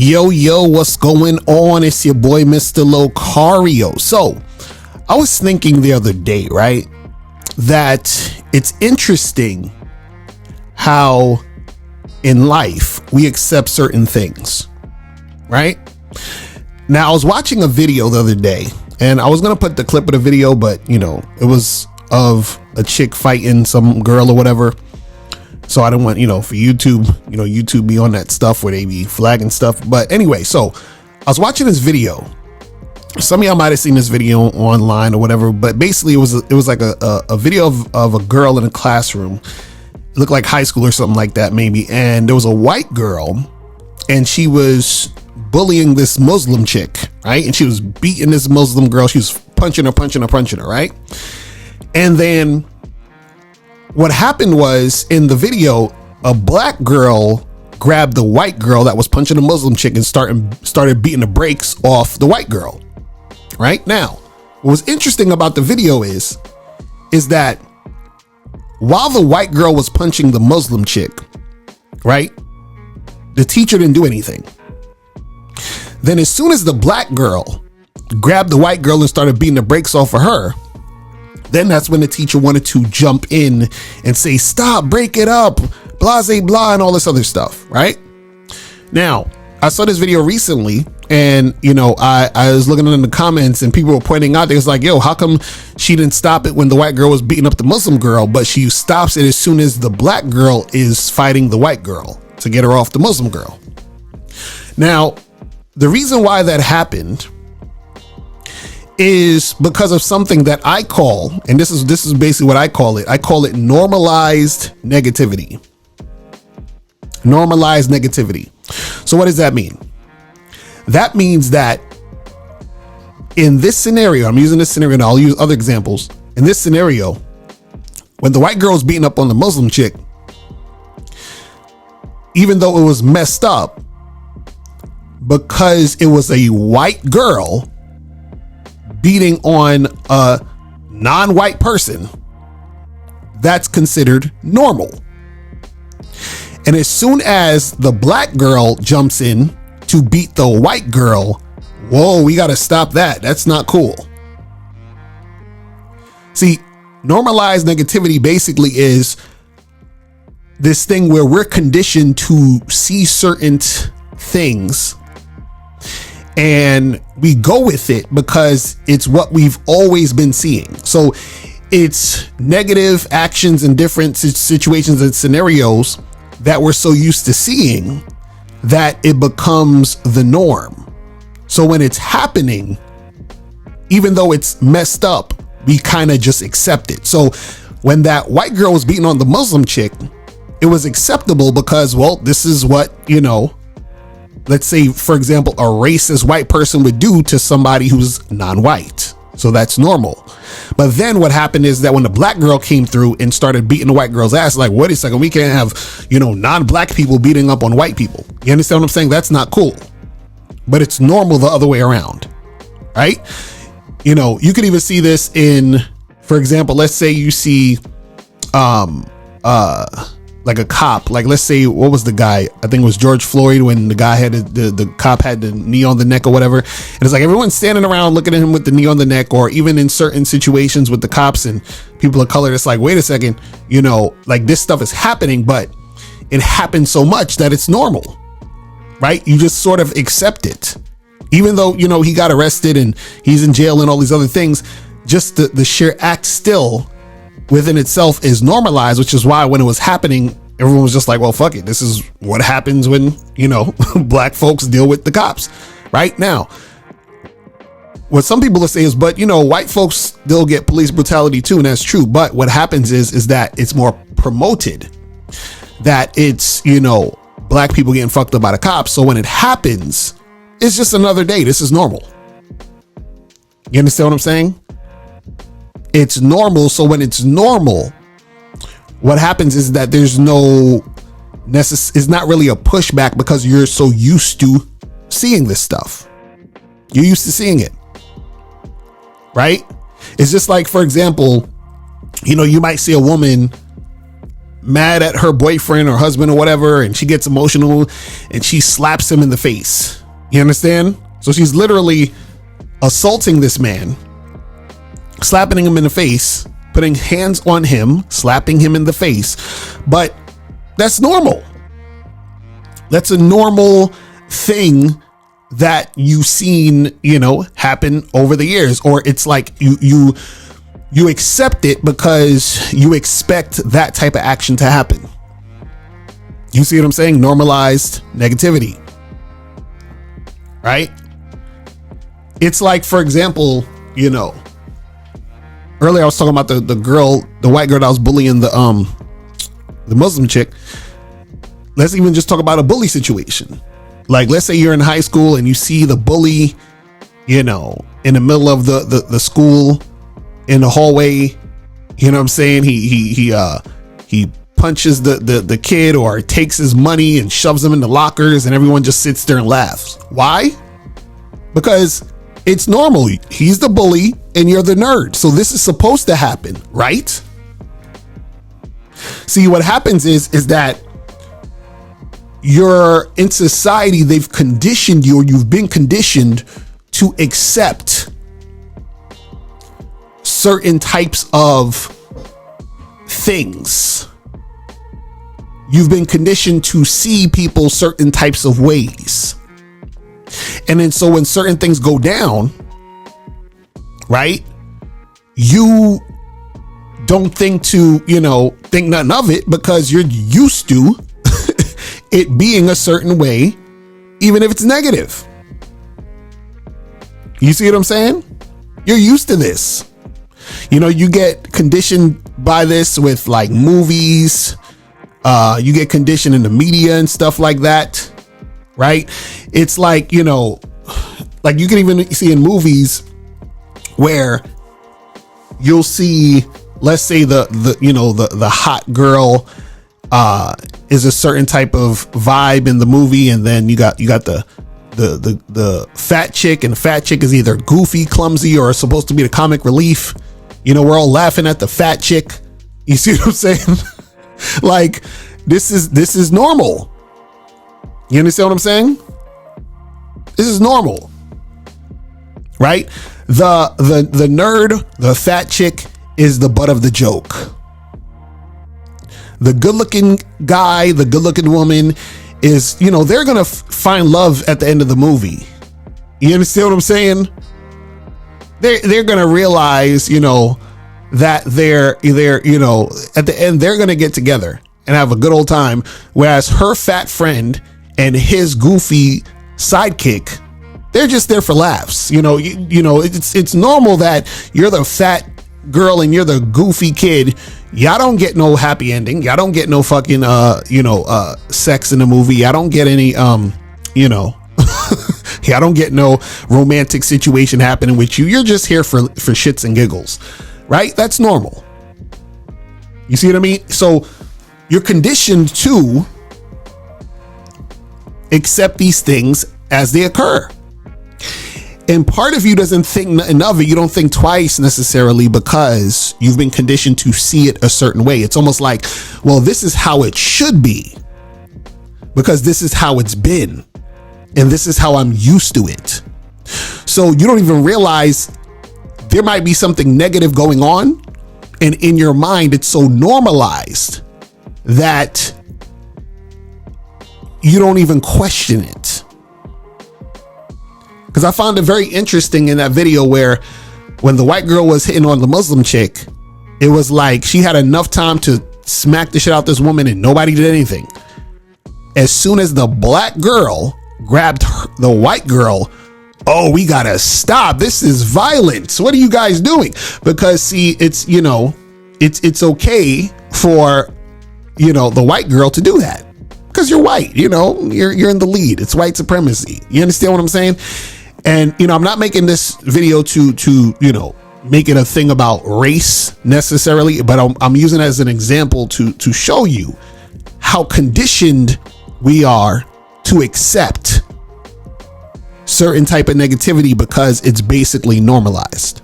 Yo, what's going on? It's your boy, Mr. Locario. So, I was thinking the other day, right, that it's interesting how in life we accept certain things, right? Now, I was watching a video the other day, and I was going to put the clip of the video, but, it was of a chick fighting some girl or whatever. So I don't want, for YouTube, YouTube be on that stuff where they be flagging stuff. But anyway, so I was watching this video. Some of y'all might have seen this video online or whatever, but basically it was like a video of a girl in a classroom. It looked like high school or something like that, maybe. And there was a white girl and she was bullying this Muslim chick, right? And she was beating this Muslim girl. She was punching her, right? And then what happened was, in the video, a black girl grabbed the white girl that was punching the Muslim chick and started beating the brakes off the white girl. Right now, what was interesting about the video is that while the white girl was punching the Muslim chick, right, the teacher didn't do anything. Then as soon as the black girl grabbed the white girl and started beating the brakes off of her, then that's when the teacher wanted to jump in and say, stop, break it up, blah, blah, and all this other stuff, right? Now, I saw this video recently and, I was looking in the comments and people were pointing out, they was like, yo, how come she didn't stop it when the white girl was beating up the Muslim girl, but she stops it as soon as the black girl is fighting the white girl to get her off the Muslim girl? Now, the reason why that happened is because of something that I call, and this is basically what I call it. I call it normalized negativity. Normalized negativity. So what does that mean? That means that in this scenario, I'm using this scenario and I'll use other examples. In this scenario, when the white girl was beating up on the Muslim chick, even though it was messed up, because it was a white girl beating on a non-white person, that's considered normal. And as soon as the black girl jumps in to beat the white girl, whoa, we got to stop that. That's not cool. See, normalized negativity basically is this thing where we're conditioned to see certain things and we go with it because it's what we've always been seeing. So it's negative actions in different situations and scenarios that we're so used to seeing that it becomes the norm. So when it's happening, even though it's messed up, we kind of just accept it. So when that white girl was beating on the Muslim chick, it was acceptable because, well, this is what, let's say, for example, a racist white person would do to somebody who's non-white. So that's normal. But then what happened is that when the black girl came through and started beating the white girl's ass, like, wait a second, we can't have, non-black people beating up on white people. You understand what I'm saying? That's not cool. But it's normal the other way around, right? You could even see this in, for example, let's say you see, like a cop, like let's say, what was the guy? I think it was George Floyd, when the guy had the cop had the knee on the neck or whatever. And it's like everyone's standing around looking at him with the knee on the neck, or even in certain situations with the cops and people of color. It's like, wait a second, like this stuff is happening, but it happens so much that it's normal, right? You just sort of accept it, even though, he got arrested and he's in jail and all these other things. Just the sheer act still within itself is normalized, which is why when it was happening, everyone was just like, well, fuck it. This is what happens when, black folks deal with the cops. Right now, what some people will say is, but, white folks still get police brutality too. And that's true. But what happens is that it's more promoted, that it's, black people getting fucked up by the cops. So when it happens, it's just another day. This is normal. You understand what I'm saying? It's normal. So when it's normal, what happens is that there's it's not really a pushback because you're so used to seeing this stuff. You're used to seeing it, right? It's just like, for example, you might see a woman mad at her boyfriend or husband or whatever, and she gets emotional and she slaps him in the face. You understand? So she's literally assaulting this man, slapping him in the face, putting hands on him, slapping him in the face. But that's normal. That's a normal thing that you've seen, happen over the years. Or it's like you accept it because you expect that type of action to happen. You see what I'm saying? Normalized negativity, right? It's like, for example, earlier I was talking about the white girl that was bullying the Muslim chick. Let's even just talk about a bully situation. Like, let's say you're in high school and you see the bully, in the middle of the school, in the hallway. You know what I'm saying? He punches the kid or takes his money and shoves him in the lockers, and everyone just sits there and laughs. Why? Because it's normal. He's the bully and you're the nerd. So this is supposed to happen, right? See, what happens is that you're in society, they've conditioned you, or you've been conditioned to accept certain types of things. You've been conditioned to see people certain types of ways. And then so when certain things go down, right, you don't think nothing of it because you're used to it being a certain way, even if it's negative. You see what I'm saying? You're used to this. You get conditioned by this with like movies. You get conditioned in the media and stuff like that, right? It's like, like you can even see in movies where you'll see, let's say the hot girl is a certain type of vibe in the movie, and then you got the fat chick, and the fat chick is either goofy, clumsy, or supposed to be the comic relief. We're all laughing at the fat chick. You see what I'm saying? Like, this is normal. You understand what I'm saying? This is normal, right? The nerd, the fat chick, is the butt of the joke. The good-looking guy, the good-looking woman is, they're gonna find love at the end of the movie. You understand what I'm saying? They're gonna realize, that they're at the end they're gonna get together and have a good old time. Whereas her fat friend and his goofy sidekick, they're just there for laughs. It's normal that you're the fat girl and you're the goofy kid. Y'all don't get no happy ending. Y'all don't get no fucking sex in the movie. Y'all don't get any y'all don't get no romantic situation happening with you. You're just here for shits and giggles, right? That's normal. You see what I mean? So you're conditioned to accept these things as they occur. And part of you doesn't think nothing of it. You don't think twice necessarily because you've been conditioned to see it a certain way. It's almost like, well, this is how it should be because this is how it's been. And this is how I'm used to it. So you don't even realize there might be something negative going on. And in your mind, it's so normalized that you don't even question it. Because I found it very interesting in that video where when the white girl was hitting on the Muslim chick, it was like she had enough time to smack the shit out this woman and nobody did anything. As soon as the black girl grabbed the white girl, oh, we gotta stop. This is violence. What are you guys doing? Because see, it's it's okay for the white girl to do that because you're white. You're in the lead. It's white supremacy. You understand what I'm saying? And I'm not making this video to make it a thing about race necessarily, but I'm using it as an example to show you how conditioned we are to accept certain type of negativity because it's basically normalized.